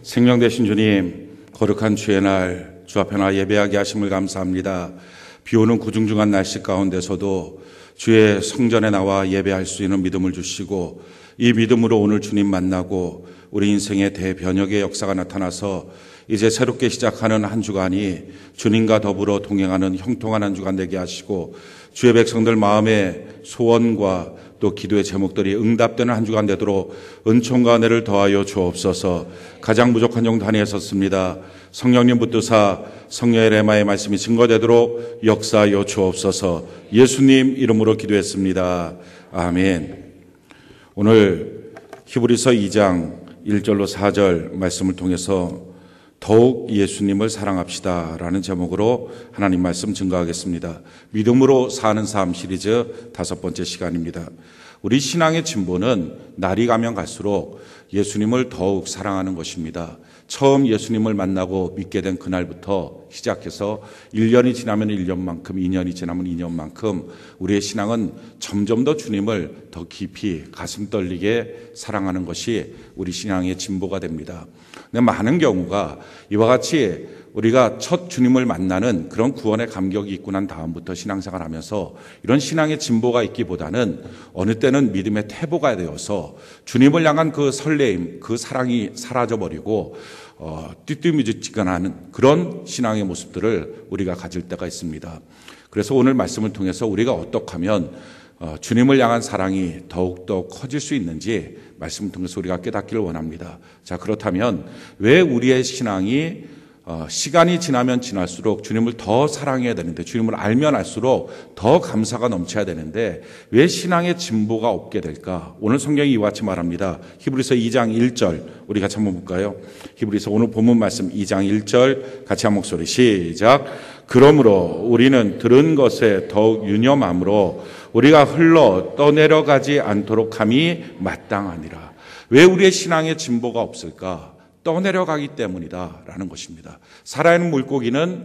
생명 되신 주님, 거룩한 주의 날 주 앞에 나 예배하게 하심을 감사합니다. 비오는 구중중한 날씨 가운데서도 주의 성전에 나와 예배할 수 있는 믿음을 주시고, 이 믿음으로 오늘 주님 만나고 우리 인생의 대변혁의 역사가 나타나서 이제 새롭게 시작하는 한 주간이 주님과 더불어 동행하는 형통한 한 주간 되게 하시고, 주의 백성들 마음의 소원과 또 기도의 제목들이 응답되는 한 주간 되도록 은총과 은혜를 더하여 주옵소서. 가장 부족한 정도 한에 섰습니다. 성령님 붙드사 성령의 레마의 말씀이 증거되도록 역사하여 주옵소서. 예수님 이름으로 기도했습니다. 아멘. 오늘 히브리서 2장 1절로 4절 말씀을 통해서 더욱 예수님을 사랑합시다 라는 제목으로 하나님 말씀 증거하겠습니다. 믿음으로 사는 삶 시리즈 5번째 시간입니다. 우리 신앙의 진보는 날이 가면 갈수록 예수님을 더욱 사랑하는 것입니다. 처음 예수님을 만나고 믿게 된 그날부터 시작해서 1년이 지나면 1년만큼, 2년이 지나면 2년만큼 우리의 신앙은 점점 더 주님을 더 깊이 가슴 떨리게 사랑하는 것이 우리 신앙의 진보가 됩니다. 근데 많은 경우가 이와 같이 우리가 첫 주님을 만나는 그런 구원의 감격이 있고 난 다음부터 신앙생활 하면서 이런 신앙의 진보가 있기보다는 어느 때는 믿음의 퇴보가 되어서 주님을 향한 그 설레임, 그 사랑이 사라져버리고 띠띠미지근하는 그런 신앙의 모습들을 우리가 가질 때가 있습니다. 그래서 오늘 말씀을 통해서 우리가 어떻게 하면 주님을 향한 사랑이 더욱더 커질 수 있는지 말씀을 통해서 우리가 깨닫기를 원합니다. 자, 그렇다면 왜 우리의 신앙이 시간이 지나면 지날수록 주님을 더 사랑해야 되는데, 주님을 알면 알수록 더 감사가 넘쳐야 되는데 왜 신앙의 진보가 없게 될까? 오늘 성경이 이와 같이 말합니다. 히브리서 2장 1절 우리 같이 한번 볼까요? 히브리서 오늘 본문 말씀 2장 1절 같이 한 목소리 시작. 그러므로 우리는 들은 것에 더욱 유념함으로 우리가 흘러 떠내려가지 않도록 함이 마땅하니라. 왜 우리의 신앙의 진보가 없을까? 떠내려가기 때문이다라는 것입니다. 살아있는 물고기는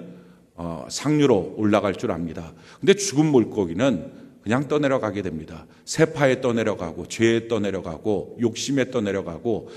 상류로 올라갈 줄 압니다. 근데 죽은 물고기는 그냥 떠내려가게 됩니다. 세파에 떠내려가고 죄에 떠내려가고 욕심에 떠내려가고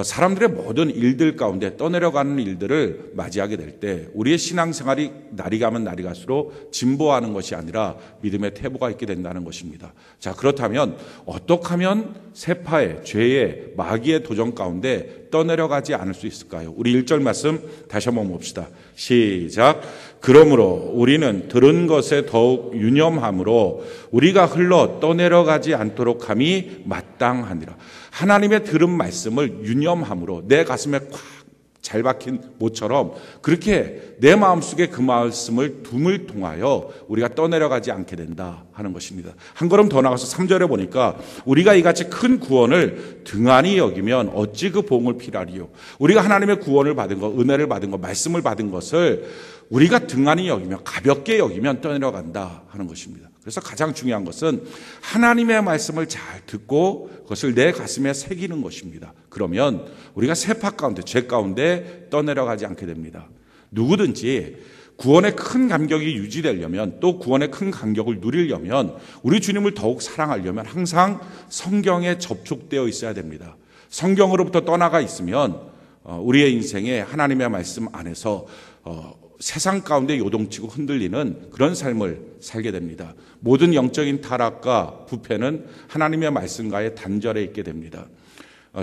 사람들의 모든 일들 가운데 떠내려가는 일들을 맞이하게 될 때 우리의 신앙생활이 날이 가면 날이 갈수록 진보하는 것이 아니라 믿음의 퇴보가 있게 된다는 것입니다. 자, 그렇다면 어떻게 하면 세파의 죄의 마귀의 도전 가운데 떠내려가지 않을 수 있을까요? 우리 1절 말씀 다시 한번 봅시다. 시작. 그러므로 우리는 들은 것에 더욱 유념함으로 우리가 흘러 떠내려가지 않도록 함이 마땅하니라. 하나님의 들은 말씀을 유념함으로 내 가슴에 꽉 잘 박힌 못처럼 그렇게 내 마음속에 그 말씀을 둠을 통하여 우리가 떠내려가지 않게 된다 하는 것입니다. 한 걸음 더 나가서 3절에 보니까 우리가 이같이 큰 구원을 등한히 여기면 어찌 그 보응을 피하리요. 우리가 하나님의 구원을 받은 것, 은혜를 받은 것, 말씀을 받은 것을 우리가 등한히 여기면, 가볍게 여기면 떠내려간다 하는 것입니다. 그래서 가장 중요한 것은 하나님의 말씀을 잘 듣고 그것을 내 가슴에 새기는 것입니다. 그러면 우리가 세파 가운데, 죄 가운데 떠내려가지 않게 됩니다. 누구든지 구원의 큰 감격이 유지되려면, 또 구원의 큰 감격을 누리려면, 우리 주님을 더욱 사랑하려면 항상 성경에 접촉되어 있어야 됩니다. 성경으로부터 떠나가 있으면 우리의 인생에 하나님의 말씀 안에서 세상 가운데 요동치고 흔들리는 그런 삶을 살게 됩니다. 모든 영적인 타락과 부패는 하나님의 말씀과의 단절에 있게 됩니다.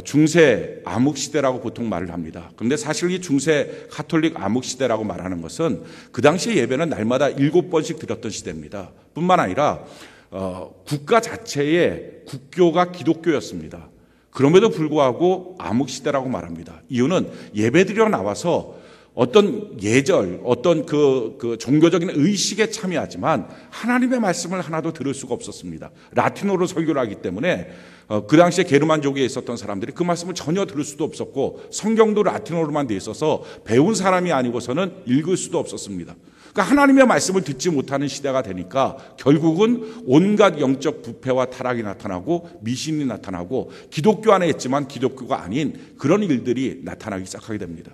중세 암흑시대라고 보통 말을 합니다. 그런데 사실 이 중세 가톨릭 암흑시대라고 말하는 것은 그 당시 예배는 날마다 7번씩 드렸던 시대입니다. 뿐만 아니라 국가 자체의 국교가 기독교였습니다. 그럼에도 불구하고 암흑시대라고 말합니다. 이유는 예배드리러 나와서 어떤 예절, 어떤 그 종교적인 의식에 참여하지만 하나님의 말씀을 하나도 들을 수가 없었습니다. 라틴어로 설교를 하기 때문에 그 당시에 게르만족에 있었던 사람들이 그 말씀을 전혀 들을 수도 없었고, 성경도 라틴어로만 돼 있어서 배운 사람이 아니고서는 읽을 수도 없었습니다. 그러니까 하나님의 말씀을 듣지 못하는 시대가 되니까 결국은 온갖 영적 부패와 타락이 나타나고 미신이 나타나고 기독교 안에 있지만 기독교가 아닌 그런 일들이 나타나기 시작하게 됩니다.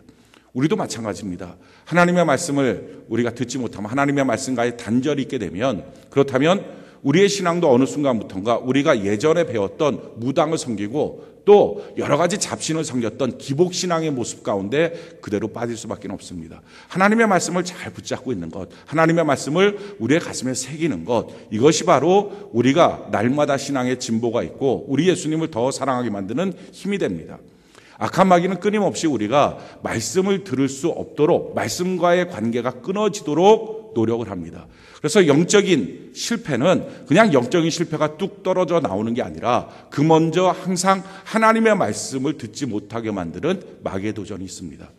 우리도 마찬가지입니다. 하나님의 말씀을 우리가 듣지 못하면, 하나님의 말씀과의 단절이 있게 되면, 그렇다면 우리의 신앙도 어느 순간부터인가 우리가 예전에 배웠던 무당을 섬기고 또 여러 가지 잡신을 섬겼던 기복신앙의 모습 가운데 그대로 빠질 수밖에 없습니다. 하나님의 말씀을 잘 붙잡고 있는 것, 하나님의 말씀을 우리의 가슴에 새기는 것, 이것이 바로 우리가 날마다 신앙의 진보가 있고 우리 예수님을 더 사랑하게 만드는 힘이 됩니다. 악한 마귀는 끊임없이 우리가 말씀을 들을 수 없도록, 말씀과의 관계가 끊어지도록 노력을 합니다. 그래서 영적인 실패는 그냥 영적인 실패가 뚝 떨어져 나오는 게 아니라 그 먼저 항상 하나님의 말씀을 듣지 못하게 만드는 마귀의 도전이 있습니다.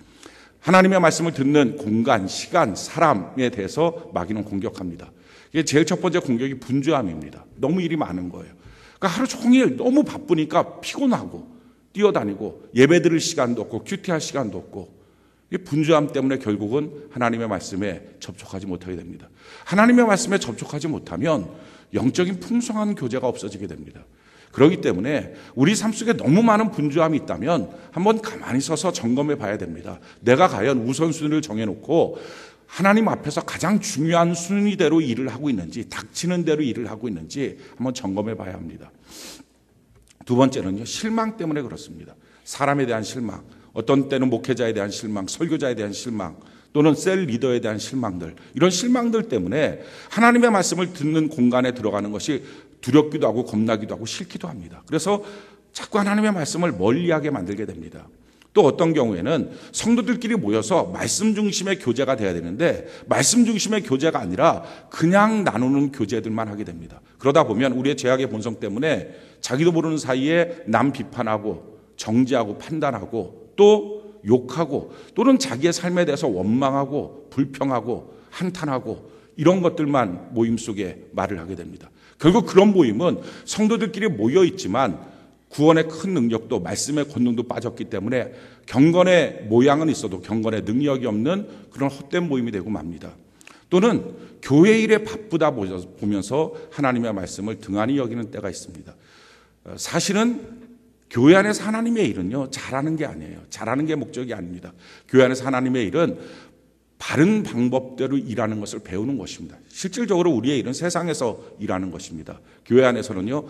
하나님의 말씀을 듣는 공간, 시간, 사람에 대해서 마귀는 공격합니다. 이게 제일 첫 번째 공격이 분주함입니다. 너무 일이 많은 거예요. 그러니까 하루 종일 너무 바쁘니까 피곤하고 뛰어다니고 예배 드릴 시간도 없고 큐티할 시간도 없고, 이 분주함 때문에 결국은 하나님의 말씀에 접촉하지 못하게 됩니다. 하나님의 말씀에 접촉하지 못하면 영적인 풍성한 교제가 없어지게 됩니다. 그렇기 때문에 우리 삶 속에 너무 많은 분주함이 있다면 한번 가만히 서서 점검해 봐야 됩니다. 내가 과연 우선순위를 정해놓고 하나님 앞에서 가장 중요한 순위대로 일을 하고 있는지, 닥치는 대로 일을 하고 있는지 한번 점검해 봐야 합니다. 두 번째는요, 실망 때문에 그렇습니다. 사람에 대한 실망, 어떤 때는 목회자에 대한 실망, 설교자에 대한 실망, 또는 셀 리더에 대한 실망들, 이런 실망들 때문에 하나님의 말씀을 듣는 공간에 들어가는 것이 두렵기도 하고 겁나기도 하고 싫기도 합니다. 그래서 자꾸 하나님의 말씀을 멀리하게 만들게 됩니다. 또 어떤 경우에는 성도들끼리 모여서 말씀 중심의 교제가 돼야 되는데 말씀 중심의 교제가 아니라 그냥 나누는 교제들만 하게 됩니다. 그러다 보면 우리의 죄악의 본성 때문에 자기도 모르는 사이에 남 비판하고 정죄하고 판단하고 또 욕하고 또는 자기의 삶에 대해서 원망하고 불평하고 한탄하고 이런 것들만 모임 속에 말을 하게 됩니다. 결국 그런 모임은 성도들끼리 모여 있지만 구원의 큰 능력도 말씀의 권능도 빠졌기 때문에 경건의 모양은 있어도 경건의 능력이 없는 그런 헛된 모임이 되고 맙니다. 또는 교회 일에 바쁘다 보면서 하나님의 말씀을 등한히 여기는 때가 있습니다. 사실은 교회 안에서 하나님의 일은요, 잘하는 게 아니에요. 잘하는 게 목적이 아닙니다. 교회 안에서 하나님의 일은 바른 방법대로 일하는 것을 배우는 것입니다. 실질적으로 우리의 일은 세상에서 일하는 것입니다. 교회 안에서는요,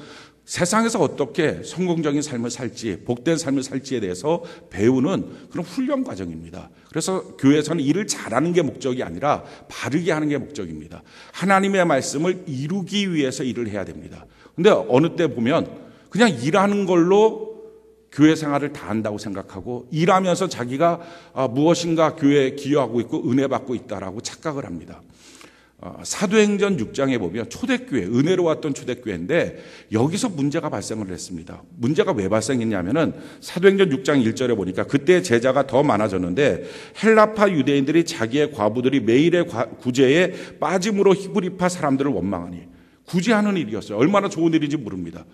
세상에서 어떻게 성공적인 삶을 살지, 복된 삶을 살지에 대해서 배우는 그런 훈련 과정입니다. 그래서 교회에서는 일을 잘하는 게 목적이 아니라 바르게 하는 게 목적입니다. 하나님의 말씀을 이루기 위해서 일을 해야 됩니다. 근데 어느 때 보면 그냥 일하는 걸로 교회 생활을 다 한다고 생각하고 일하면서 자기가 무엇인가 교회에 기여하고 있고 은혜 받고 있다라고 착각을 합니다. 사도행전 6장에 보면 초대교회, 은혜로 왔던 초대교회인데 여기서 문제가 발생을 했습니다. 문제가 왜 발생했냐면은 사도행전 6장 1절에 보니까 그때 제자가 더 많아졌는데 헬라파 유대인들이 자기의 과부들이 매일의 구제에 빠짐으로 히브리파 사람들을 원망하니, 구제하는 일이었어요. 얼마나 좋은 일인지 모릅니다.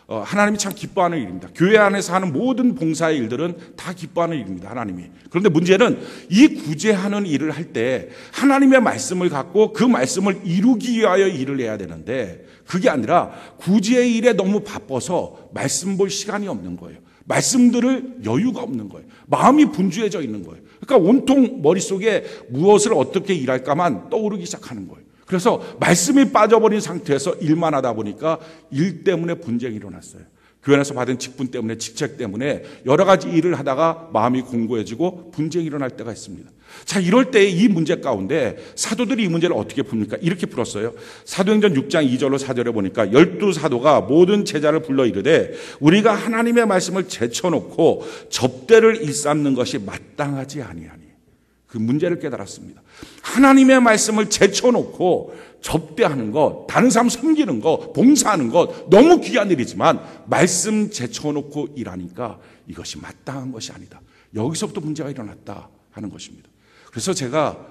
하나님이 참 기뻐하는 일입니다. 교회 안에서 하는 모든 봉사의 일들은 다 기뻐하는 일입니다. 하나님이. 그런데 문제는 이 구제하는 일을 할 때 하나님의 말씀을 갖고 그 말씀을 이루기 위하여 일을 해야 되는데 그게 아니라 구제의 일에 너무 바빠서 말씀 볼 시간이 없는 거예요. 말씀 들을 여유가 없는 거예요. 마음이 분주해져 있는 거예요. 그러니까 온통 머릿속에 무엇을 어떻게 일할까만 떠오르기 시작하는 거예요. 그래서 말씀이 빠져버린 상태에서 일만 하다 보니까 일 때문에 분쟁이 일어났어요. 교회 안에서 받은 직분 때문에, 직책 때문에 여러 가지 일을 하다가 마음이 공고해지고 분쟁이 일어날 때가 있습니다. 자, 이럴 때 이 문제 가운데 사도들이 이 문제를 어떻게 풉니까? 이렇게 풀었어요. 사도행전 6장 2절로 4절에 보니까 12사도가 모든 제자를 불러 이르되 우리가 하나님의 말씀을 제쳐놓고 접대를 일삼는 것이 마땅하지 아니하니. 그 문제를 깨달았습니다. 하나님의 말씀을 제쳐놓고 접대하는 것, 다른 사람 섬기는 것, 봉사하는 것 너무 귀한 일이지만 말씀 제쳐놓고 일하니까 이것이 마땅한 것이 아니다. 여기서부터 문제가 일어났다 하는 것입니다. 그래서 제가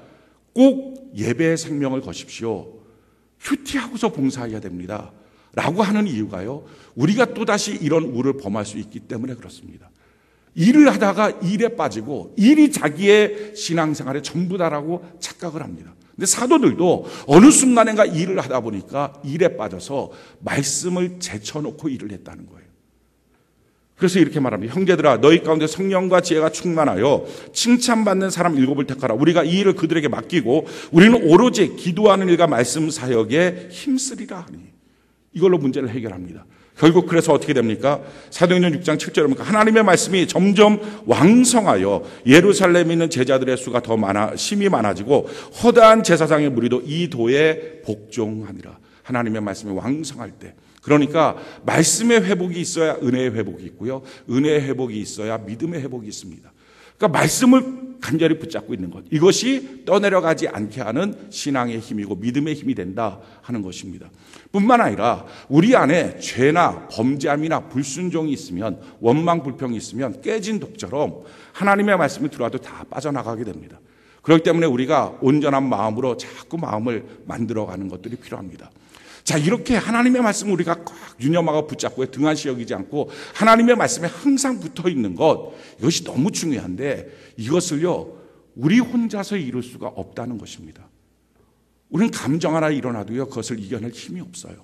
꼭 예배의 생명을 거십시오. 큐티하고서 봉사해야 됩니다. 라고 하는 이유가요, 우리가 또다시 이런 우를 범할 수 있기 때문에 그렇습니다. 일을 하다가 일에 빠지고 일이 자기의 신앙생활의 전부다라고 착각을 합니다. 근데 사도들도 어느 순간인가 일을 하다 보니까 일에 빠져서 말씀을 제쳐놓고 일을 했다는 거예요. 그래서 이렇게 말합니다. 형제들아, 너희 가운데 성령과 지혜가 충만하여 칭찬받는 사람 7을 택하라. 우리가 이 일을 그들에게 맡기고 우리는 오로지 기도하는 일과 말씀 사역에 힘쓰리라 하니. 이걸로 문제를 해결합니다. 결국 그래서 어떻게 됩니까? 사도행전 6장 7절에 보니까 하나님의 말씀이 점점 왕성하여 예루살렘에 있는 제자들의 수가 더 심히 많아지고 허다한 제사장의 무리도 이 도에 복종하니라. 하나님의 말씀이 왕성할 때, 그러니까 말씀의 회복이 있어야 은혜의 회복이 있고요, 은혜의 회복이 있어야 믿음의 회복이 있습니다. 그러니까 말씀을 간절히 붙잡고 있는 것, 이것이 떠내려가지 않게 하는 신앙의 힘이고 믿음의 힘이 된다 하는 것입니다. 뿐만 아니라 우리 안에 죄나 범죄함이나 불순종이 있으면, 원망 불평이 있으면 깨진 독처럼 하나님의 말씀이 들어와도 다 빠져나가게 됩니다. 그렇기 때문에 우리가 온전한 마음으로 자꾸 마음을 만들어가는 것들이 필요합니다. 자, 이렇게 하나님의 말씀을 우리가 꽉 유념하고 붙잡고 등한시 여기지 않고 하나님의 말씀에 항상 붙어 있는 것, 이것이 너무 중요한데 이것을요, 우리 혼자서 이룰 수가 없다는 것입니다. 우리는 감정 하나 일어나도요, 그것을 이겨낼 힘이 없어요.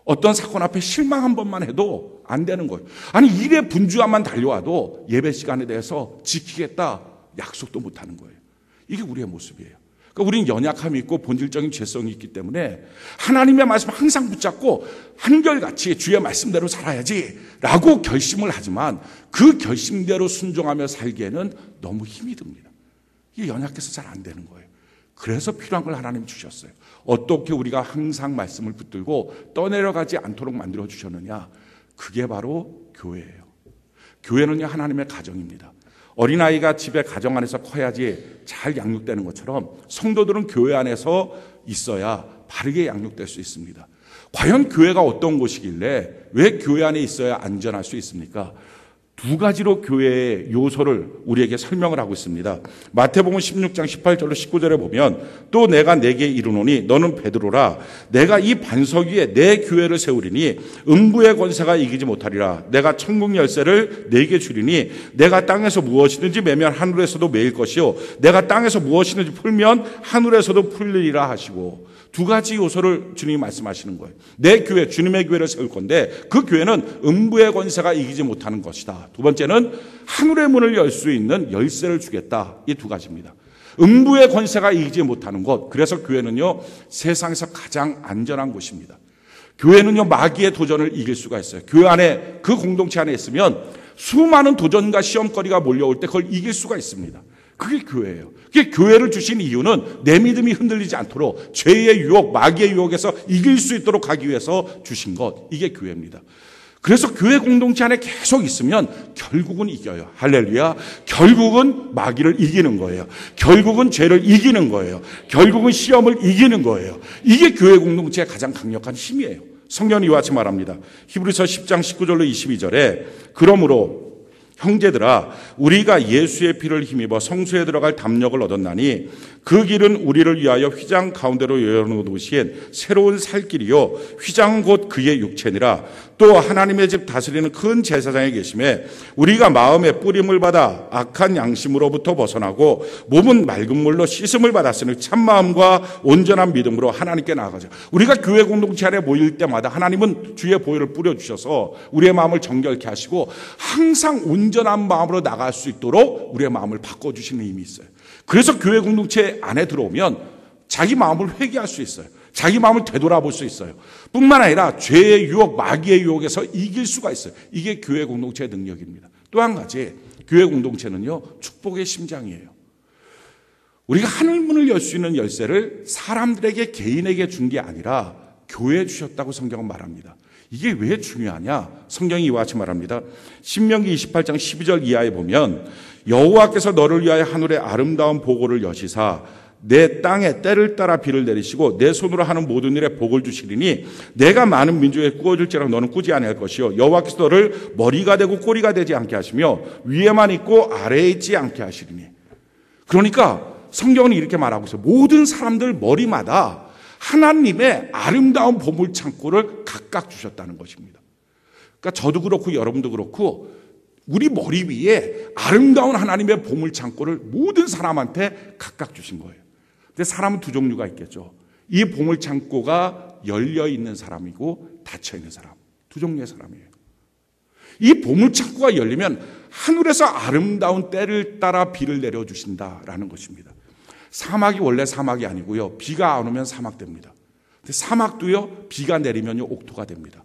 어떤 사건 앞에 실망 한 번만 해도 안 되는 거예요. 아니, 일의 분주함만 달려와도 예배 시간에 대해서 지키겠다 약속도 못 하는 거예요. 이게 우리의 모습이에요. 그러니까 우리는 연약함이 있고 본질적인 죄성이 있기 때문에 하나님의 말씀 항상 붙잡고 한결같이 주의 말씀대로 살아야지 라고 결심을 하지만 그 결심대로 순종하며 살기에는 너무 힘이 듭니다. 이게 연약해서 잘 안 되는 거예요. 그래서 필요한 걸 하나님이 주셨어요. 어떻게 우리가 항상 말씀을 붙들고 떠내려가지 않도록 만들어 주셨느냐? 그게 바로 교회예요. 교회는요, 하나님의 가정입니다. 어린아이가 집에 가정 안에서 커야지 잘 양육되는 것처럼 성도들은 교회 안에서 있어야 바르게 양육될 수 있습니다. 과연 교회가 어떤 곳이길래 왜 교회 안에 있어야 안전할 수 있습니까? 두 가지로 교회의 요소를 우리에게 설명을 하고 있습니다. 마태복음 16장 18절로 19절에 보면 또 내가 네게 이르노니 너는 베드로라. 내가 이 반석 위에 내 교회를 세우리니 음부의 권세가 이기지 못하리라. 내가 천국 열쇠를 네게 주리니 내가 땅에서 무엇이든지 매면 하늘에서도 매일 것이요 내가 땅에서 무엇이든지 풀면 하늘에서도 풀리리라 하시고, 두 가지 요소를 주님이 말씀하시는 거예요. 내 교회, 주님의 교회를 세울 건데 그 교회는 음부의 권세가 이기지 못하는 것이다. 두 번째는 하늘의 문을 열 수 있는 열쇠를 주겠다. 이 두 가지입니다. 음부의 권세가 이기지 못하는 것, 그래서 교회는요, 세상에서 가장 안전한 곳입니다. 교회는요, 마귀의 도전을 이길 수가 있어요. 교회 안에, 그 공동체 안에 있으면 수많은 도전과 시험거리가 몰려올 때 그걸 이길 수가 있습니다. 그게 교회예요. 그게 교회를 주신 이유는 내 믿음이 흔들리지 않도록 죄의 유혹, 마귀의 유혹에서 이길 수 있도록 하기 위해서 주신 것, 이게 교회입니다. 그래서 교회 공동체 안에 계속 있으면 결국은 이겨요. 할렐루야. 결국은 마귀를 이기는 거예요. 결국은 죄를 이기는 거예요. 결국은 시험을 이기는 거예요. 이게 교회 공동체의 가장 강력한 힘이에요. 성경은 이와 같이 말합니다. 히브리서 10장 19절로 22절에 그러므로 형제들아, 우리가 예수의 피를 힘입어 성소에 들어갈 담력을 얻었나니 그 길은 우리를 위하여 휘장 가운데로 열어놓으신 새로운 살 길이요 휘장은 곧 그의 육체니라. 또 하나님의 집 다스리는 큰 제사장에 계심에 우리가 마음의 뿌림을 받아 악한 양심으로부터 벗어나고 몸은 맑은 물로 씻음을 받았으니 참마음과 온전한 믿음으로 하나님께 나아가자. 우리가 교회 공동체 안에 모일 때마다 하나님은 주의 보혈을 뿌려주셔서 우리의 마음을 정결케 하시고 항상 온전한 마음으로 나갈 수 있도록 우리의 마음을 바꿔주시는 힘이 있어요. 그래서 교회 공동체 안에 들어오면 자기 마음을 회개할 수 있어요. 자기 마음을 되돌아볼 수 있어요. 뿐만 아니라 죄의 유혹, 마귀의 유혹에서 이길 수가 있어요. 이게 교회 공동체의 능력입니다. 또 한 가지, 교회 공동체는요, 축복의 심장이에요. 우리가 하늘문을 열 수 있는 열쇠를 사람들에게, 개인에게 준 게 아니라 교회에 주셨다고 성경은 말합니다. 이게 왜 중요하냐? 성경이 이와 같이 말합니다. 신명기 28장 12절 이하에 보면 여호와께서 너를 위하여 하늘의 아름다운 보고를 여시사 내 땅에 때를 따라 비를 내리시고 내 손으로 하는 모든 일에 복을 주시리니 내가 많은 민족에 꾸어줄지라도 너는 꾸지 아니할 것이요 여호와께서 너를 머리가 되고 꼬리가 되지 않게 하시며 위에만 있고 아래에 있지 않게 하시리니. 그러니까 성경은 이렇게 말하고 있어요. 모든 사람들 머리마다 하나님의 아름다운 보물 창고를 각각 주셨다는 것입니다. 그러니까 저도 그렇고 여러분도 그렇고 우리 머리 위에 아름다운 하나님의 보물 창고를 모든 사람한테 각각 주신 거예요. 근데 사람은 두 종류가 있겠죠. 이 보물 창고가 열려 있는 사람이고 닫혀 있는 사람. 두 종류의 사람이에요. 이 보물 창고가 열리면 하늘에서 아름다운 때를 따라 비를 내려주신다라는 것입니다. 사막이 원래 사막이 아니고요. 비가 안 오면 사막됩니다. 근데 사막도요, 비가 내리면요, 옥토가 됩니다.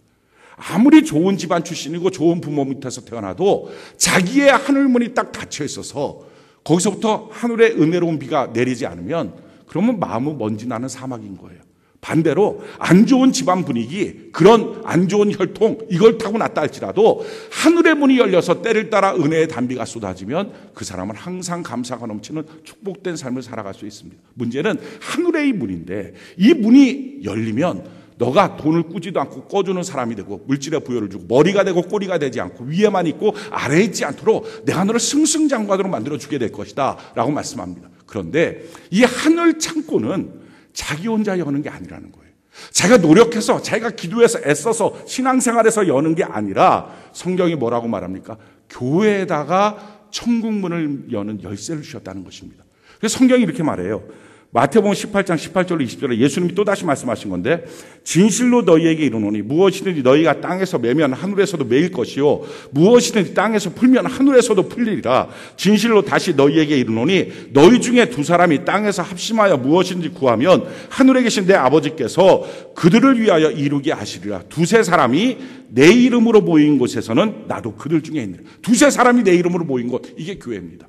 아무리 좋은 집안 출신이고 좋은 부모 밑에서 태어나도 자기의 하늘문이 딱 닫혀 있어서 거기서부터 하늘의 은혜로운 비가 내리지 않으면 그러면 마음은 먼지 나는 사막인 거예요. 반대로 안 좋은 집안 분위기, 그런 안 좋은 혈통, 이걸 타고 났다 할지라도 하늘의 문이 열려서 때를 따라 은혜의 단비가 쏟아지면 그 사람은 항상 감사가 넘치는 축복된 삶을 살아갈 수 있습니다. 문제는 하늘의 문인데 이 문이 열리면 너가 돈을 꾸지도 않고 꺼주는 사람이 되고 물질의 부여를 주고 머리가 되고 꼬리가 되지 않고 위에만 있고 아래에 있지 않도록 내가 너를 승승장구하도록 만들어주게 될 것이다 라고 말씀합니다. 그런데 이 하늘 창고는 자기 혼자 여는 게 아니라는 거예요. 자기가 노력해서 자기가 기도해서 애써서 신앙생활에서 여는 게 아니라 성경이 뭐라고 말합니까? 교회에다가 천국문을 여는 열쇠를 주셨다는 것입니다. 그래서 성경이 이렇게 말해요. 마태복음 18장 18절로 20절에 예수님이 또다시 말씀하신 건데 진실로 너희에게 이르노니 무엇이든지 너희가 땅에서 매면 하늘에서도 매일 것이요 무엇이든지 땅에서 풀면 하늘에서도 풀리리라. 진실로 다시 너희에게 이르노니 너희 중에 두 사람이 땅에서 합심하여 무엇이든지 구하면 하늘에 계신 내 아버지께서 그들을 위하여 이루게 하시리라. 두세 사람이 내 이름으로 모인 곳에서는 나도 그들 중에 있느니라. 두세 사람이 내 이름으로 모인 곳, 이게 교회입니다.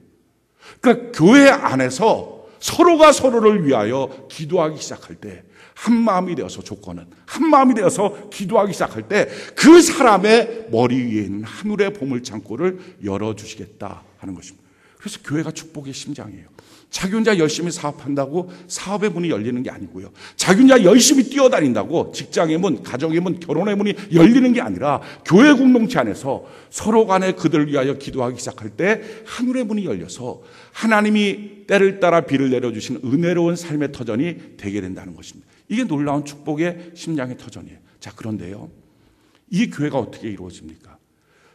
그러니까 교회 안에서 서로가 서로를 위하여 기도하기 시작할 때 한 마음이 되어서 조건은 한 마음이 되어서 기도하기 시작할 때 그 사람의 머리 위에 있는 하늘의 보물창고를 열어주시겠다 하는 것입니다. 그래서 교회가 축복의 심장이에요. 자기 혼자 열심히 사업한다고 사업의 문이 열리는 게 아니고요. 자기 혼자 열심히 뛰어다닌다고 직장의 문, 가정의 문, 결혼의 문이 열리는 게 아니라 교회 공동체 안에서 서로 간에 그들을 위하여 기도하기 시작할 때 하늘의 문이 열려서 하나님이 때를 따라 비를 내려주시는 은혜로운 삶의 터전이 되게 된다는 것입니다. 이게 놀라운 축복의 심장의 터전이에요. 자, 그런데요, 이 교회가 어떻게 이루어집니까?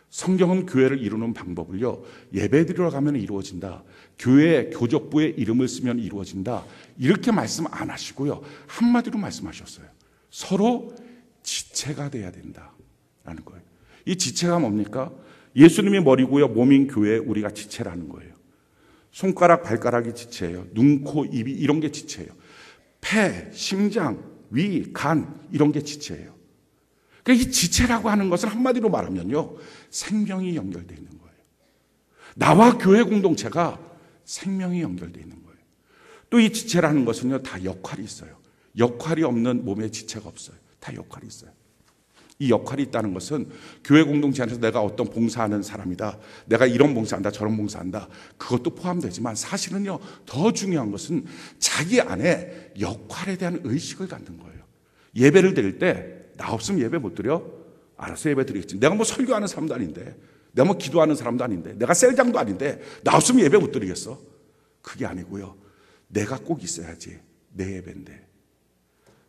성경은 교회를 이루는 방법을요, 예배드리러 가면 이루어진다, 교회 교적부에 이름을 쓰면 이루어진다, 이렇게 말씀 안 하시고요, 한마디로 말씀하셨어요. 서로 지체가 돼야 된다라는 거예요. 이 지체가 뭡니까? 예수님이 머리고요, 몸인 교회에 우리가 지체라는 거예요. 손가락, 발가락이 지체예요. 눈, 코, 입이 이런 게 지체예요. 폐, 심장, 위, 간 이런 게 지체예요. 그러니까 이 지체라고 하는 것은 한마디로 말하면요, 생명이 연결되어 있는 거예요. 나와 교회 공동체가 생명이 연결되어 있는 거예요. 또 이 지체라는 것은요, 다 역할이 있어요. 역할이 없는 몸에 지체가 없어요. 다 역할이 있어요. 이 역할이 있다는 것은 교회 공동체 안에서 내가 어떤 봉사하는 사람이다, 내가 이런 봉사한다, 저런 봉사한다, 그것도 포함되지만 사실은요, 더 중요한 것은 자기 안에 역할에 대한 의식을 갖는 거예요. 예배를 드릴 때 나 없으면 예배 못 드려? 알아서 예배 드리겠지. 내가 뭐 설교하는 사람도 아닌데, 내가 뭐 기도하는 사람도 아닌데, 내가 셀장도 아닌데 나 없으면 예배 못 드리겠어? 그게 아니고요, 내가 꼭 있어야지 내 예배인데,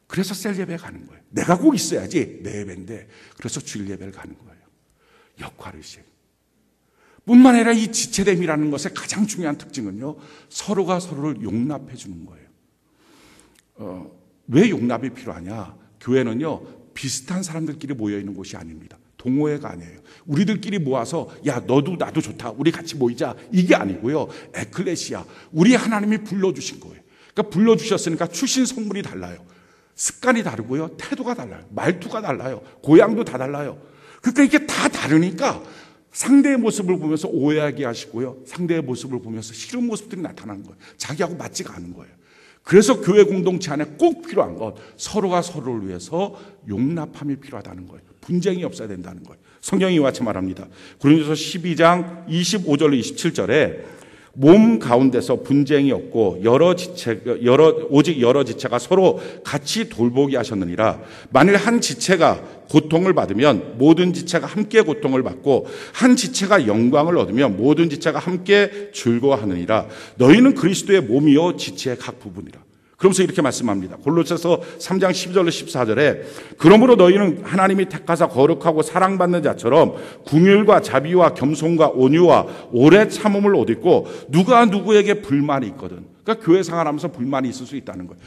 그래서 셀 예배 가는 거예요. 내가 꼭 있어야지 내 예배인데, 그래서 주일 예배를 가는 거예요. 역할의식 뿐만 아니라 이 지체됨이라는 것의 가장 중요한 특징은요, 서로가 서로를 용납해 주는 거예요. 왜 용납이 필요하냐? 교회는요, 비슷한 사람들끼리 모여있는 곳이 아닙니다. 동호회가 아니에요. 우리들끼리 모아서 야, 너도 나도 좋다, 우리 같이 모이자, 이게 아니고요, 에클레시아, 우리 하나님이 불러주신 거예요. 그러니까 불러주셨으니까 출신 성분이 달라요. 습관이 다르고요, 태도가 달라요, 말투가 달라요, 고향도 다 달라요. 그러니까 이게 다 다르니까 상대의 모습을 보면서 오해하게 하시고요, 상대의 모습을 보면서 싫은 모습들이 나타나는 거예요. 자기하고 맞지가 않은 거예요. 그래서 교회 공동체 안에 꼭 필요한 것, 서로가 서로를 위해서 용납함이 필요하다는 거예요. 분쟁이 없어야 된다는 거예요. 성경이 이와 같이 말합니다. 고린도서 12장 25절로 27절에 몸 가운데서 분쟁이 없고 오직 여러 지체가 서로 같이 돌보게 하셨느니라. 만일 한 지체가 고통을 받으면 모든 지체가 함께 고통을 받고, 한 지체가 영광을 얻으면 모든 지체가 함께 즐거워하느니라. 너희는 그리스도의 몸이요 지체의 각 부분이라. 그러면서 이렇게 말씀합니다. 골로새서 3장 12절로 14절에 그러므로 너희는 하나님이 택하사 거룩하고 사랑받는 자처럼 긍휼과 자비와 겸손과 온유와 오래 참음을 옷 입고, 누가 누구에게 불만이 있거든, 그러니까 교회 생활하면서 불만이 있을 수 있다는 거예요.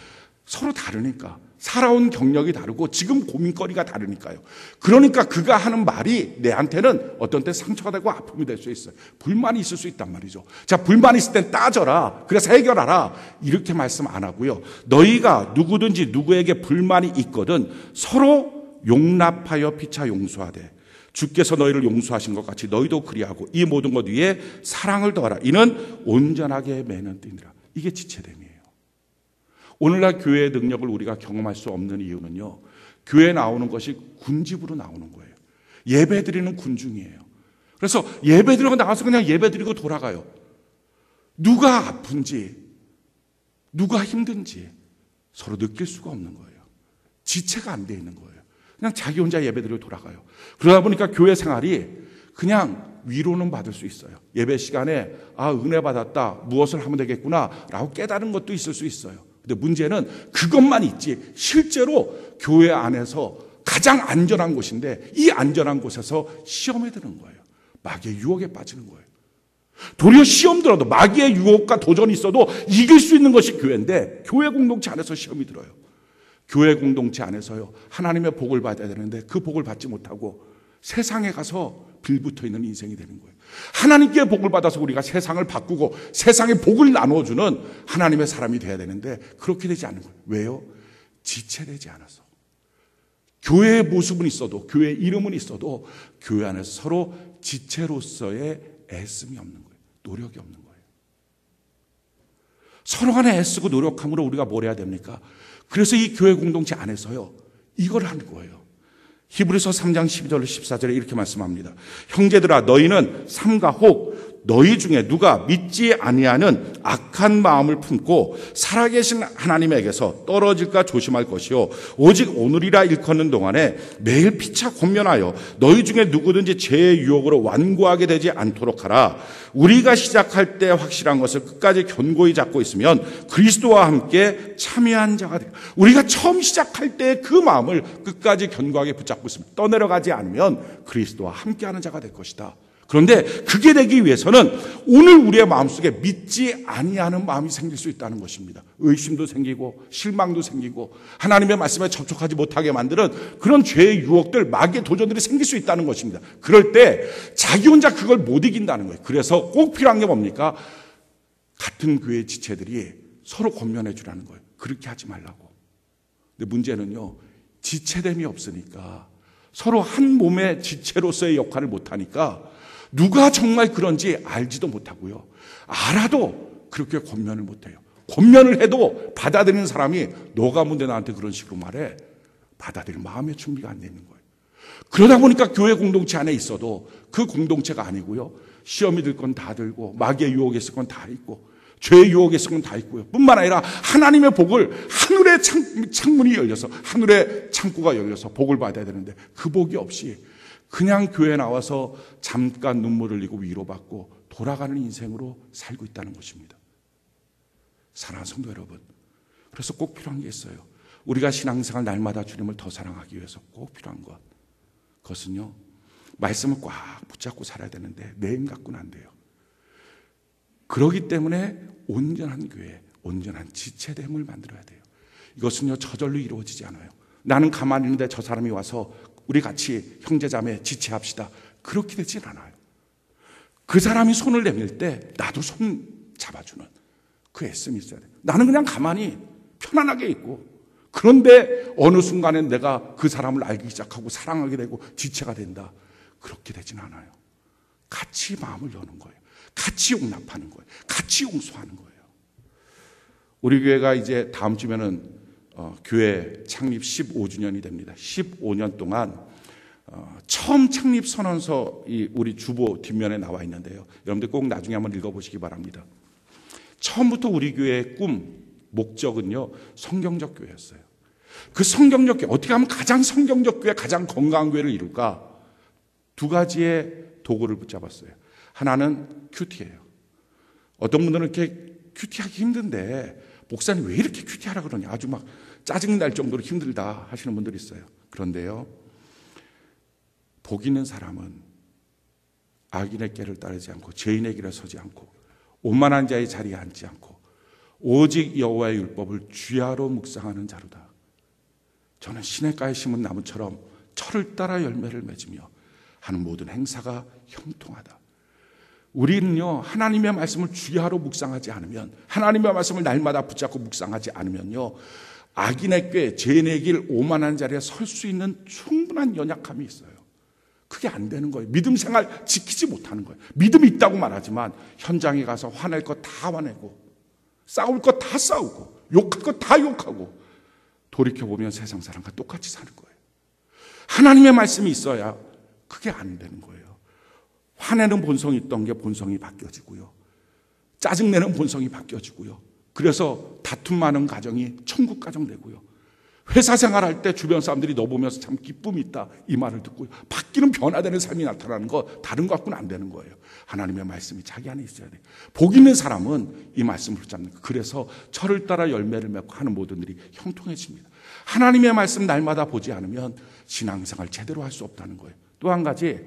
서로 다르니까 살아온 경력이 다르고 지금 고민거리가 다르니까요. 그러니까 그가 하는 말이 내한테는 어떤 때 상처가 되고 아픔이 될 수 있어요. 불만이 있을 수 있단 말이죠. 자, 불만이 있을 땐 따져라. 그래서 해결하라. 이렇게 말씀 안 하고요. 너희가 누구든지 누구에게 불만이 있거든 서로 용납하여 피차 용서하되 주께서 너희를 용서하신 것 같이 너희도 그리하고 이 모든 것 위에 사랑을 더하라. 이는 온전하게 매는 띠니라. 이게 지체됨이에요. 오늘날 교회의 능력을 우리가 경험할 수 없는 이유는요. 교회에 나오는 것이 군집으로 나오는 거예요. 예배 드리는 군중이에요. 그래서 예배 드리고 나가서 그냥 예배 드리고 돌아가요. 누가 아픈지 누가 힘든지 서로 느낄 수가 없는 거예요. 지체가 안 돼 있는 거예요. 그냥 자기 혼자 예배 드리고 돌아가요. 그러다 보니까 교회 생활이 그냥 위로는 받을 수 있어요. 예배 시간에 은혜 받았다. 무엇을 하면 되겠구나 라고 깨달은 것도 있을 수 있어요. 근데 문제는 그것만 있지 실제로 교회 안에서 가장 안전한 곳인데 이 안전한 곳에서 시험에 드는 거예요. 마귀의 유혹에 빠지는 거예요. 도리어 시험 들어도 마귀의 유혹과 도전이 있어도 이길 수 있는 것이 교회인데 교회 공동체 안에서 시험이 들어요. 교회 공동체 안에서요. 하나님의 복을 받아야 되는데 그 복을 받지 못하고 세상에 가서 빌붙어 있는 인생이 되는 거예요. 하나님께 복을 받아서 우리가 세상을 바꾸고 세상에 복을 나눠주는 하나님의 사람이 돼야 되는데 그렇게 되지 않는 거예요. 왜요? 지체되지 않아서. 교회의 모습은 있어도 교회의 이름은 있어도 교회 안에서 서로 지체로서의 애씀이 없는 거예요. 노력이 없는 거예요. 서로 간에 애쓰고 노력함으로 우리가 뭘 해야 됩니까? 그래서 이 교회 공동체 안에서요. 이걸 하는 거예요. 히브리서 3장 12절 14절에 이렇게 말씀합니다. 형제들아 너희는 삼가 혹 너희 중에 누가 믿지 아니하는 악한 마음을 품고 살아계신 하나님에게서 떨어질까 조심할 것이요 오직 오늘이라 일컫는 동안에 매일 피차 권면하여 너희 중에 누구든지 죄의 유혹으로 완고하게 되지 않도록 하라. 우리가 시작할 때 확실한 것을 끝까지 견고히 잡고 있으면 그리스도와 함께 참여한 자가 되고 우리가 처음 시작할 때 그 마음을 끝까지 견고하게 붙잡고 있으면 떠내려가지 않으면 그리스도와 함께하는 자가 될 것이다. 그런데 그게 되기 위해서는 오늘 우리의 마음속에 믿지 아니하는 마음이 생길 수 있다는 것입니다. 의심도 생기고 실망도 생기고 하나님의 말씀에 접촉하지 못하게 만드는 그런 죄의 유혹들, 마귀의 도전들이 생길 수 있다는 것입니다. 그럴 때 자기 혼자 그걸 못 이긴다는 거예요. 그래서 꼭 필요한 게 뭡니까? 같은 교회 지체들이 서로 권면해 주라는 거예요. 그렇게 하지 말라고. 근데 문제는요. 지체됨이 없으니까 서로 한 몸의 지체로서의 역할을 못하니까 누가 정말 그런지 알지도 못하고요. 알아도 그렇게 권면을 못해요. 권면을 해도 받아들이는 사람이 너가 뭔데 나한테 그런 식으로 말해? 받아들일 마음의 준비가 안 되는 거예요. 그러다 보니까 교회 공동체 안에 있어도 그 공동체가 아니고요. 시험이 들 건 다 들고 마귀의 유혹에 있을 건 다 있고 죄의 유혹에 있을 건 다 있고요. 뿐만 아니라 하나님의 복을 하늘의 창문이 열려서 하늘의 창구가 열려서 복을 받아야 되는데 그 복이 없이 그냥 교회에 나와서 잠깐 눈물을 흘리고 위로받고 돌아가는 인생으로 살고 있다는 것입니다. 사랑하는 성도 여러분, 그래서 꼭 필요한 게 있어요. 우리가 신앙생활 날마다 주님을 더 사랑하기 위해서 꼭 필요한 것, 그것은요 말씀을 꽉 붙잡고 살아야 되는데 내 힘 갖고는 안 돼요. 그렇기 때문에 온전한 교회, 온전한 지체됨을 만들어야 돼요. 이것은요 저절로 이루어지지 않아요. 나는 가만히 있는데 저 사람이 와서 우리 같이 형제자매 지체합시다. 그렇게 되진 않아요. 그 사람이 손을 내밀 때 나도 손 잡아주는 그 애씀이 있어야 돼요. 나는 그냥 가만히 편안하게 있고 그런데 어느 순간에 내가 그 사람을 알기 시작하고 사랑하게 되고 지체가 된다. 그렇게 되진 않아요. 같이 마음을 여는 거예요. 같이 용납하는 거예요. 같이 용서하는 거예요. 우리 교회가 이제 다음 주면은 교회 창립 15주년이 됩니다. 15년 동안 처음 창립 선언서이 우리 주보 뒷면에 나와 있는데요. 여러분들 꼭 나중에 한번 읽어보시기 바랍니다. 처음부터 우리 교회의 꿈, 목적은요 성경적 교회였어요. 그 성경적 교회, 어떻게 하면 가장 성경적 교회, 가장 건강한 교회를 이룰까? 두 가지의 도구를 붙잡았어요. 하나는 큐티예요. 어떤 분들은 이렇게 큐티하기 힘든데 목사님 왜 이렇게 큐티하라 그러냐, 아주 막 짜증날 정도로 힘들다 하시는 분들이 있어요. 그런데요, 복 있는 사람은 악인의 길을 따르지 않고 죄인의 길에 서지 않고 오만한 자의 자리에 앉지 않고 오직 여호와의 율법을 주야로 묵상하는 자로다. 저는 시냇가에 심은 나무처럼 철을 따라 열매를 맺으며 하는 모든 행사가 형통하다. 우리는요, 하나님의 말씀을 주야로 묵상하지 않으면, 하나님의 말씀을 날마다 붙잡고 묵상하지 않으면요, 악인의 꾀, 죄인의 길, 오만한 자리에 설 수 있는 충분한 연약함이 있어요. 그게 안 되는 거예요. 믿음 생활 지키지 못하는 거예요. 믿음이 있다고 말하지만 현장에 가서 화낼 거 다 화내고, 싸울 거 다 싸우고, 욕할 거 다 욕하고, 돌이켜보면 세상 사람과 똑같이 사는 거예요. 하나님의 말씀이 있어야 그게 안 되는 거예요. 화내는 본성이 있던 게 본성이 바뀌어지고요. 짜증내는 본성이 바뀌어지고요. 그래서 다툼 많은 가정이 천국 가정 되고요. 회사 생활할 때 주변 사람들이 너 보면서 참 기쁨이 있다 이 말을 듣고 바뀌는 변화되는 삶이 나타나는 거 다른 것 갖고는 안 되는 거예요. 하나님의 말씀이 자기 안에 있어야 돼요. 복 있는 사람은 이 말씀을 붙잡는 거예요. 그래서 철을 따라 열매를 맺고 하는 모든 일이 형통해집니다. 하나님의 말씀 날마다 보지 않으면 신앙생활 제대로 할 수 없다는 거예요. 또 한 가지,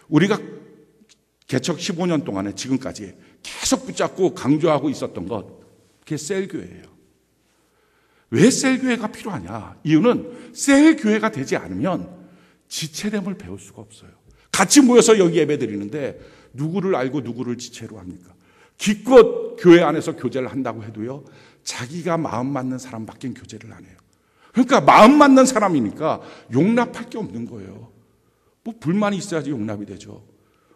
우리가 개척 15년 동안에 지금까지 계속 붙잡고 강조하고 있었던 것, 그게 셀교회예요. 왜 셀교회가 필요하냐? 이유는 셀교회가 되지 않으면 지체됨을 배울 수가 없어요. 같이 모여서 여기 예배 드리는데 누구를 알고 누구를 지체로 합니까? 기껏 교회 안에서 교제를 한다고 해도요, 자기가 마음 맞는 사람밖에 교제를 안 해요. 그러니까 마음 맞는 사람이니까 용납할 게 없는 거예요. 뭐 불만이 있어야지 용납이 되죠.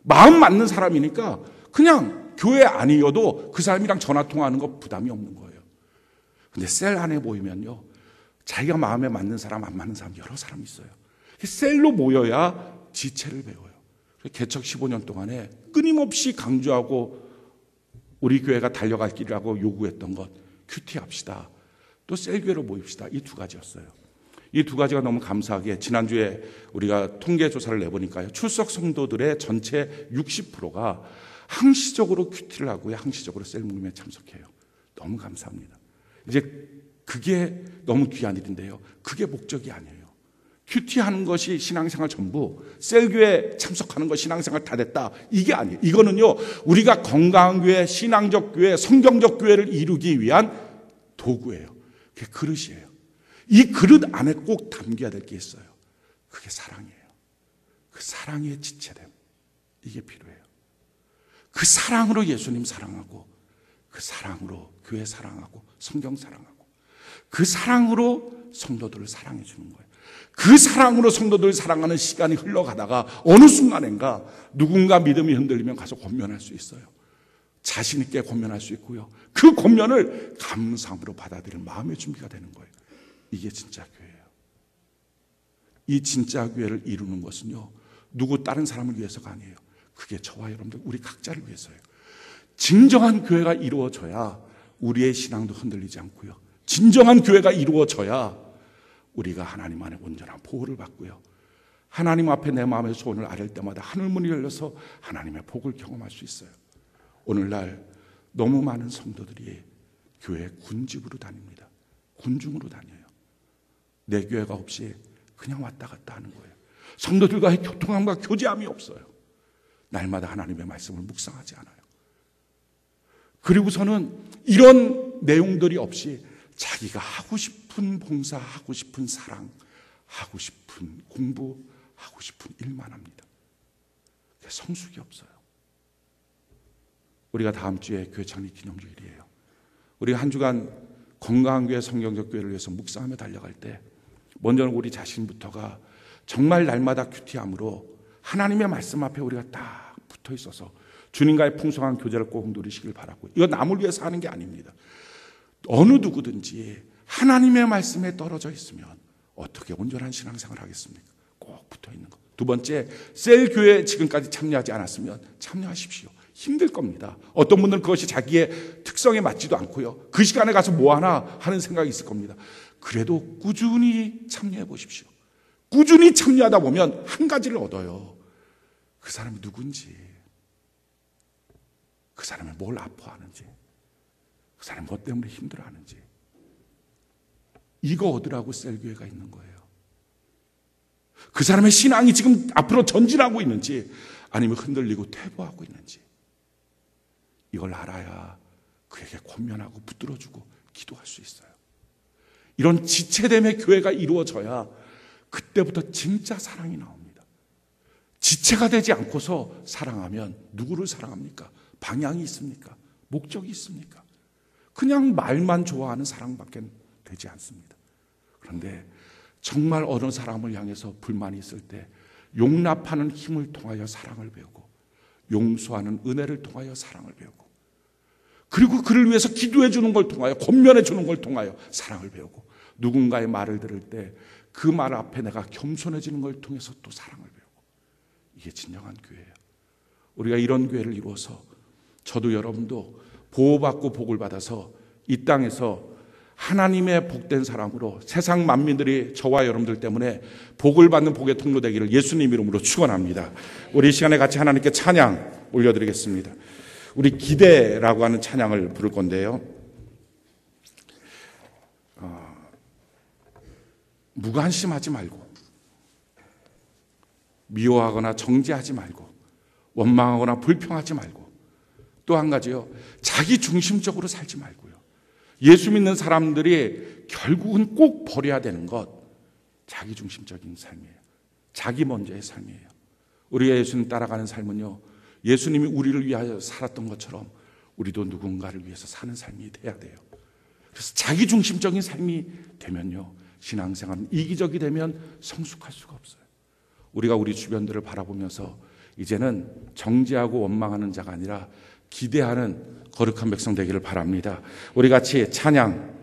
마음 맞는 사람이니까 그냥 교회 아니어도 그 사람이랑 전화 통화하는 거 부담이 없는 거예요. 근데 셀 안에 모이면요, 자기가 마음에 맞는 사람, 안 맞는 사람 여러 사람이 있어요. 셀로 모여야 지체를 배워요. 개척 15년 동안에 끊임없이 강조하고 우리 교회가 달려갈 길이라고 요구했던 것, 큐티합시다. 또 셀교회로 모입시다. 이 두 가지였어요. 이 두 가지가 너무 감사하게 지난주에 우리가 통계조사를 내보니까요, 출석 성도들의 전체 60%가 항시적으로 큐티를 하고요, 항시적으로 셀 모임에 참석해요. 너무 감사합니다. 이제 그게 너무 귀한 일인데요, 그게 목적이 아니에요. 큐티하는 것이 신앙생활 전부, 셀교회 참석하는 것 신앙생활 다 됐다, 이게 아니에요. 이거는요, 우리가 건강한 교회, 신앙적 교회, 성경적 교회를 이루기 위한 도구예요. 그게 그릇이에요. 이 그릇 안에 꼭 담겨야 될 게 있어요. 그게 사랑이에요. 그 사랑의 지체됨, 이게 필요해요. 그 사랑으로 예수님 사랑하고, 그 사랑으로 교회 사랑하고, 성경 사랑하고, 그 사랑으로 성도들을 사랑해 주는 거예요. 그 사랑으로 성도들을 사랑하는 시간이 흘러가다가 어느 순간인가 누군가 믿음이 흔들리면 가서 권면할 수 있어요. 자신 있게 권면할 수 있고요, 그 권면을 감사함으로 받아들일 마음의 준비가 되는 거예요. 이게 진짜 교회예요. 이 진짜 교회를 이루는 것은요, 누구 다른 사람을 위해서가 아니에요. 그게 저와 여러분들, 우리 각자를 위해서예요. 진정한 교회가 이루어져야 우리의 신앙도 흔들리지 않고요, 진정한 교회가 이루어져야 우리가 하나님 안에 온전한 보호를 받고요, 하나님 앞에 내 마음의 소원을 아뢰을 때마다 하늘문이 열려서 하나님의 복을 경험할 수 있어요. 오늘날 너무 많은 성도들이 교회 군집으로 다닙니다. 군중으로 다녀요. 내 교회가 없이 그냥 왔다 갔다 하는 거예요. 성도들과의 교통함과 교제함이 없어요. 날마다 하나님의 말씀을 묵상하지 않아요. 그리고서는 이런 내용들이 없이 자기가 하고 싶은 봉사, 하고 싶은 사랑, 하고 싶은 공부, 하고 싶은 일만 합니다. 성숙이 없어요. 우리가 다음 주에 교회 창립 기념주일이에요. 우리가 한 주간 건강한 교회, 성경적 교회를 위해서 묵상하며 달려갈 때 먼저는 우리 자신부터가 정말 날마다 큐티함으로 하나님의 말씀 앞에 우리가 딱 붙어 있어서 주님과의 풍성한 교제를 꼭 누리시길 바라고, 이거 남을 위해서 하는 게 아닙니다. 어느 누구든지 하나님의 말씀에 떨어져 있으면 어떻게 온전한 신앙생활을 하겠습니까? 꼭 붙어 있는 것. 두 번째, 셀교회에 지금까지 참여하지 않았으면 참여하십시오. 힘들 겁니다. 어떤 분들은 그것이 자기의 특성에 맞지도 않고요, 그 시간에 가서 뭐 하나 하는 생각이 있을 겁니다. 그래도 꾸준히 참여해 보십시오. 꾸준히 참여하다 보면 한 가지를 얻어요. 그 사람이 누군지, 그 사람이 뭘 아파하는지, 그 사람이 뭐 때문에 힘들어하는지, 이거 얻으라고 셀교회가 있는 거예요. 그 사람의 신앙이 지금 앞으로 전진하고 있는지 아니면 흔들리고 퇴보하고 있는지, 이걸 알아야 그에게 권면하고 붙들어주고 기도할 수 있어요. 이런 지체됨의 교회가 이루어져야 그때부터 진짜 사랑이 나옵니다. 지체가 되지 않고서 사랑하면 누구를 사랑합니까? 방향이 있습니까? 목적이 있습니까? 그냥 말만 좋아하는 사랑밖에 되지 않습니다. 그런데 정말 어느 사람을 향해서 불만이 있을 때 용납하는 힘을 통하여 사랑을 배우고, 용서하는 은혜를 통하여 사랑을 배우고, 그리고 그를 위해서 기도해 주는 걸 통하여, 권면해 주는 걸 통하여 사랑을 배우고, 누군가의 말을 들을 때 그 말 앞에 내가 겸손해지는 걸 통해서 또 사랑을 배우고, 이게 진정한 교회예요. 우리가 이런 교회를 이루어서 저도 여러분도 보호받고 복을 받아서 이 땅에서 하나님의 복된 사람으로 세상 만민들이 저와 여러분들 때문에 복을 받는 복의 통로 되기를 예수님 이름으로 축원합니다. 우리 이 시간에 같이 하나님께 찬양 올려드리겠습니다. 우리 기대라고 하는 찬양을 부를 건데요. 무관심하지 말고, 미워하거나 정죄하지 말고, 원망하거나 불평하지 말고, 또 한 가지요, 자기 중심적으로 살지 말고요. 예수 믿는 사람들이 결국은 꼭 버려야 되는 것, 자기 중심적인 삶이에요. 자기 먼저의 삶이에요. 우리가 예수님 따라가는 삶은요, 예수님이 우리를 위하여 살았던 것처럼 우리도 누군가를 위해서 사는 삶이 돼야 돼요. 그래서 자기 중심적인 삶이 되면요, 신앙생활은 이기적이 되면 성숙할 수가 없어요. 우리가 우리 주변들을 바라보면서 이제는 정죄하고 원망하는 자가 아니라 기대하는 거룩한 백성 되기를 바랍니다. 우리 같이 찬양